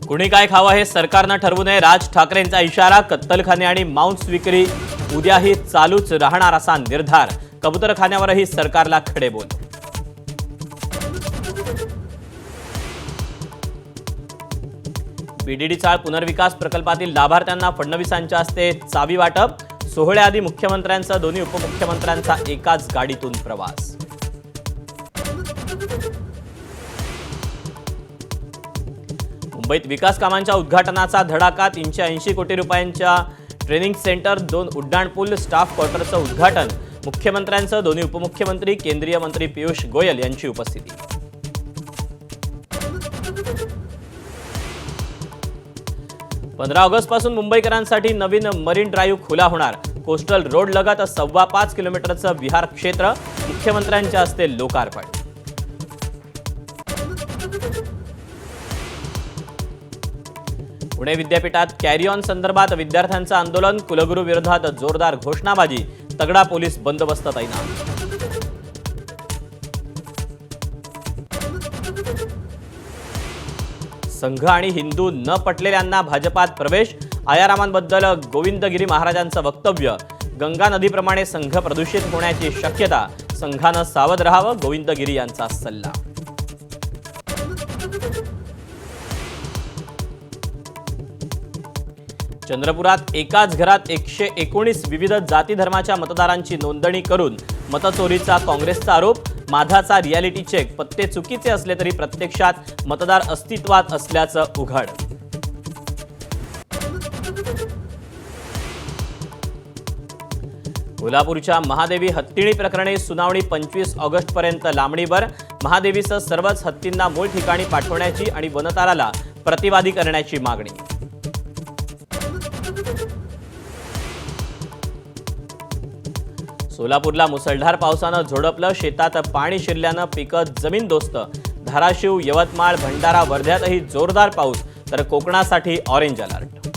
कुणी काय खावं हे सरकारनं ठरवू नये, राज ठाकरेंचा इशारा. कत्तलखाने आणि मांस विक्री उद्याही चालूच राहणार असा निर्धार. कबुतरखान्यावरही सरकारला खडेबोल. बीडीडी चाळ पुनर्विकास प्रकल्पातील लाभार्थ्यांना फडणवीसांच्या हस्ते चावी वाटप. सोहळ्याआधी मुख्यमंत्र्यांचा दोन्ही उपमुख्यमंत्र्यांचा एकाच गाडीतून प्रवास. मुंबईत विकास कामांच्या उद्घाटनाचा धडाका. 380 कोटी रुपयांच्या ट्रेनिंग सेंटर, 2 उड्डाणपूल, स्टाफ क्वार्टरचं उद्घाटन. मुख्यमंत्र्यांचं दोन्ही उपमुख्यमंत्री, केंद्रीय मंत्री पियुष गोयल यांची उपस्थिती. पंधरा ऑगस्ट पासून मुंबईकरांसाठी नवीन मरीन ड्राईव्ह खुला होणार. कोस्टल रोड लगत 5.25 किलोमीटरचं विहार क्षेत्र. मुख्यमंत्र्यांच्या हस्ते लोकार्पण. पुणे विद्यापीठात कॅरी ऑन संदर्भात विद्यार्थ्यांचं आंदोलन. कुलगुरू विरोधात जोरदार घोषणाबाजी. तगडा पोलीस बंदोबस्त तैनात. संघ आणि हिंदू न पटलेल्यांना भाजपात प्रवेश. आयारामांबद्दल गोविंदगिरी महाराजांचं वक्तव्य. गंगा नदीप्रमाणे संघ प्रदूषित होण्याची शक्यता. संघानं सावध राहावं, गोविंदगिरी यांचा सल्ला. चंद्रपुरात एकाच घरात 119 विविध जाती धर्माच्या मतदारांची नोंदणी करून मतचोरीचा काँग्रेसचा आरोप. माधाचा रियालिटी चेक. पत्ते चुकीचे असले तरी प्रत्यक्षात मतदार अस्तित्वात असल्याचं उघड. कोल्हापूरच्या महादेवी हत्तीणी प्रकरणी सुनावणी 25 ऑगस्टपर्यंत लांबणीवर. महादेवीसह सर्वच हत्तींना मूळ ठिकाणी पाठवण्याची आणि वनताराला प्रतिवादी करण्याची मागणी. सोलापूरला मुसळधार पावसानं झोडपलं. शेतात पाणी शिरल्यानं पिकं जमीनदोस्त. धाराशिव, यवतमाळ, भंडारा, वर्ध्यातही जोरदार पाऊस. तर कोकणासाठी ऑरेंज अलर्ट.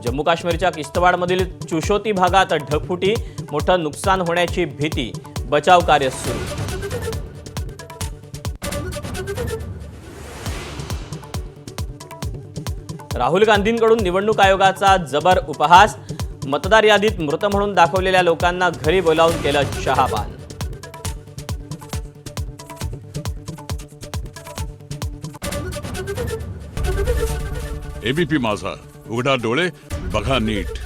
जम्मू काश्मीरच्या किश्तवाडमधील चुशोती भागात ढगफुटी. मोठं नुकसान होण्याची भीती. बचाव कार्य सुरू. राहुल गांधींकडून निवडणूक आयोगाचा जबर उपहास. मतदार यादीत मृत म्हणून दाखवलेल्या लोकांना घरी बोलावून केलं चहापान. एबीपी माझा, उघडा डोळे बघा नीट.